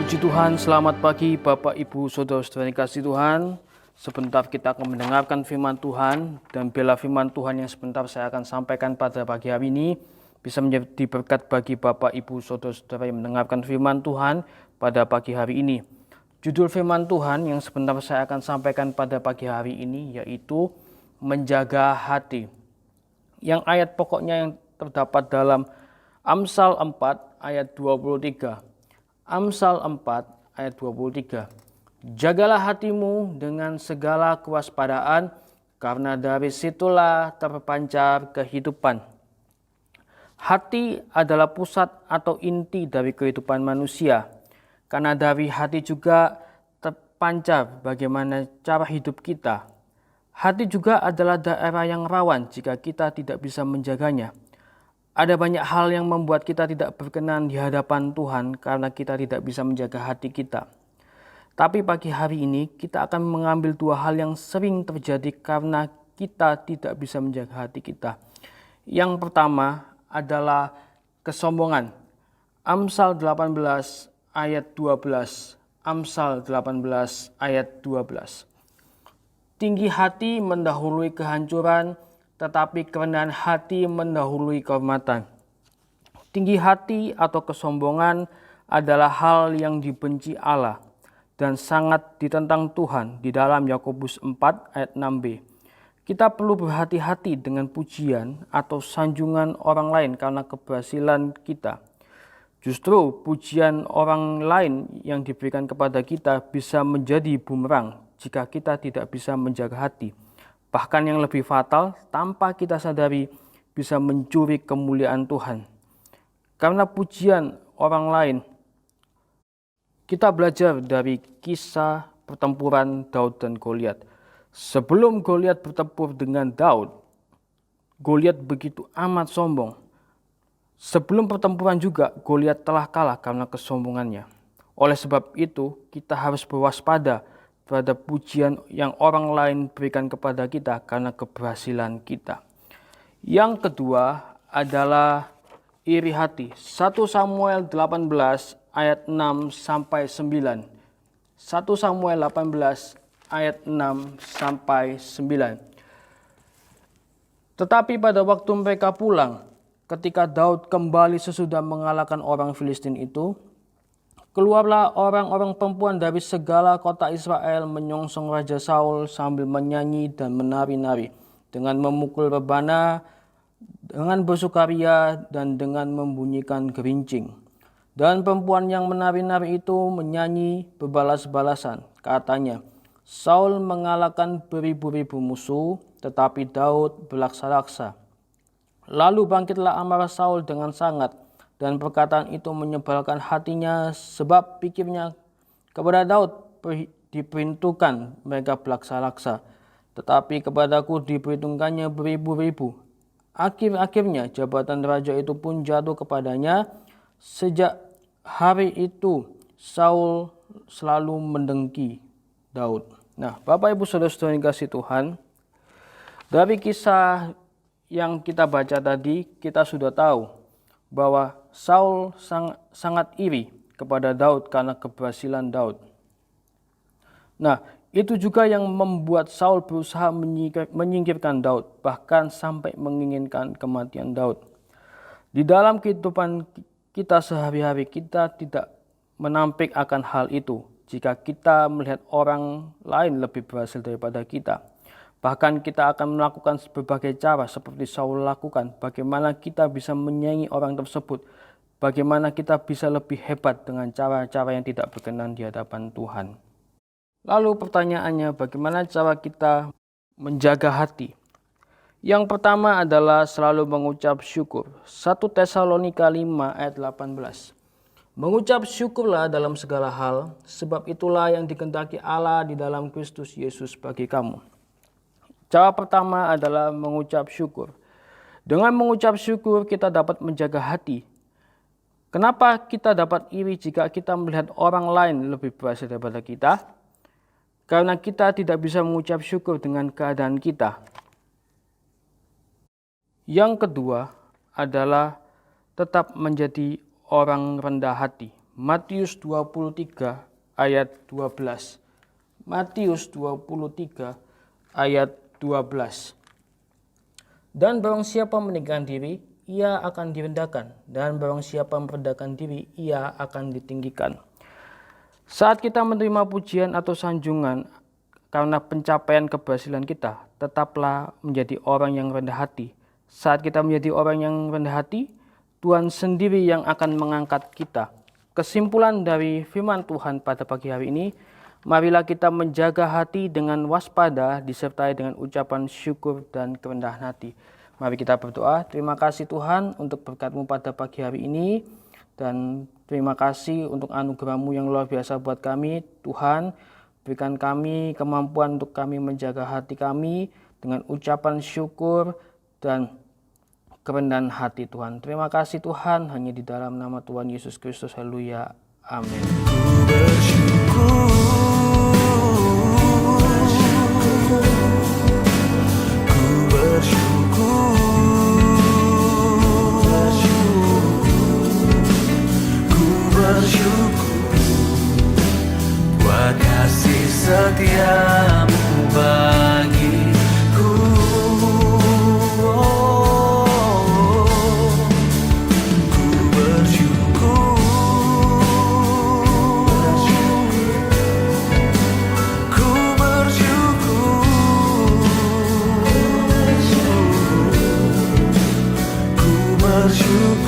Puji Tuhan, selamat pagi Bapak Ibu Saudara-saudara yang kasih Tuhan. Sebentar kita akan mendengarkan firman Tuhan, dan bila firman Tuhan yang sebentar saya akan sampaikan pada pagi hari ini bisa menjadi berkat bagi Bapak Ibu Saudara-saudara yang mendengarkan firman Tuhan pada pagi hari ini. Judul firman Tuhan yang sebentar saya akan sampaikan pada pagi hari ini yaitu menjaga hati. Yang ayat pokoknya yang terdapat dalam Amsal 4 ayat 23. Amsal 4 ayat 23. Jagalah hatimu dengan segala kewaspadaan, karena dari situlah terpancar kehidupan. Hati adalah pusat atau inti dari kehidupan manusia, karena dari hati juga terpancar bagaimana cara hidup kita. Hati juga adalah daerah yang rawan jika kita tidak bisa menjaganya. Ada banyak hal yang membuat kita tidak berkenan di hadapan Tuhan karena kita tidak bisa menjaga hati kita. Tapi pagi hari ini kita akan mengambil dua hal yang sering terjadi karena kita tidak bisa menjaga hati kita. Yang pertama adalah kesombongan. Amsal 18 ayat 12. Amsal 18 ayat 12. Tinggi hati mendahului kehancuran, tetapi kerendahan hati mendahului kehormatan. Tinggi hati atau kesombongan adalah hal yang dibenci Allah dan sangat ditentang Tuhan di dalam Yakobus 4 ayat 6b. Kita perlu berhati-hati dengan pujian atau sanjungan orang lain karena keberhasilan kita. Justru pujian orang lain yang diberikan kepada kita bisa menjadi bumerang jika kita tidak bisa menjaga hati. Bahkan yang lebih fatal, tanpa kita sadari bisa mencuri kemuliaan Tuhan. Karena pujian orang lain, kita belajar dari kisah pertempuran Daud dan Goliat. Sebelum Goliat bertempur dengan Daud, Goliat begitu amat sombong. Sebelum pertempuran juga, Goliat telah kalah karena kesombongannya. Oleh sebab itu, kita harus berwaspada terhadap pujian yang orang lain berikan kepada kita karena keberhasilan kita. Yang kedua adalah iri hati. 1 Samuel 18 ayat 6 sampai 9. 1 Samuel 18 ayat 6 sampai 9. Tetapi pada waktu mereka pulang, ketika Daud kembali sesudah mengalahkan orang Filistin itu, keluarlah orang-orang perempuan dari segala kota Israel menyongsong Raja Saul sambil menyanyi dan menari-nari, dengan memukul rebana, dengan bersukaria, dan dengan membunyikan gerincing. Dan perempuan yang menari-nari itu menyanyi berbalas-balasan. Katanya, Saul mengalahkan beribu-ribu musuh, tetapi Daud berlaksa-laksa. Lalu bangkitlah amarah Saul dengan sangat, dan perkataan itu menyebalkan hatinya, sebab pikirnya kepada Daud diperuntukkan mereka berlaksa-laksa, tetapi kepadaku diperhitungkannya beribu-ribu. Akhir-akhirnya jabatan raja itu pun jatuh kepadanya. Sejak hari itu Saul selalu mendengki Daud. Nah, Bapak Ibu Saudara-saudara yang kasih Tuhan, dari kisah yang kita baca tadi, kita sudah tahu bahwa Saul sangat iri kepada Daud karena keberhasilan Daud. Nah, itu juga yang membuat Saul berusaha menyingkirkan Daud, bahkan sampai menginginkan kematian Daud. Di dalam kehidupan kita sehari-hari, kita tidak menampik akan hal itu jika kita melihat orang lain lebih berhasil daripada kita. Bahkan kita akan melakukan berbagai cara seperti Saul lakukan. Bagaimana kita bisa menyayangi orang tersebut. Bagaimana kita bisa lebih hebat dengan cara-cara yang tidak berkenan di hadapan Tuhan. Lalu pertanyaannya, bagaimana cara kita menjaga hati? Yang pertama adalah selalu mengucap syukur. 1 Tesalonika 5 ayat 18. Mengucap syukurlah dalam segala hal, sebab itulah yang dikehendaki Allah di dalam Kristus Yesus bagi kamu. Cara pertama adalah mengucap syukur. Dengan mengucap syukur kita dapat menjaga hati. Kenapa kita dapat iri jika kita melihat orang lain lebih berhasil daripada kita? Karena kita tidak bisa mengucap syukur dengan keadaan kita. Yang kedua adalah tetap menjadi orang rendah hati. Matius 23 ayat 12. Matius 23 ayat 12. Dan barang siapa meninggikan diri, ia akan direndahkan, dan barang siapa merendahkan diri, ia akan ditinggikan. Saat kita menerima pujian atau sanjungan karena pencapaian keberhasilan kita, tetaplah menjadi orang yang rendah hati. Saat kita menjadi orang yang rendah hati, Tuhan sendiri yang akan mengangkat kita. Kesimpulan dari firman Tuhan pada pagi hari ini, marilah kita menjaga hati dengan waspada disertai dengan ucapan syukur dan kerendahan hati. Mari kita berdoa. Terima kasih Tuhan untuk berkat-Mu pada pagi hari ini, dan terima kasih untuk anugerah-Mu yang luar biasa buat kami. Tuhan, berikan kami kemampuan untuk kami menjaga hati kami dengan ucapan syukur dan kerendahan hati Tuhan. Terima kasih Tuhan, hanya di dalam nama Tuhan Yesus Kristus. Haleluya. Amin. Buat kasih setiamu bagiku. Ku bersyukur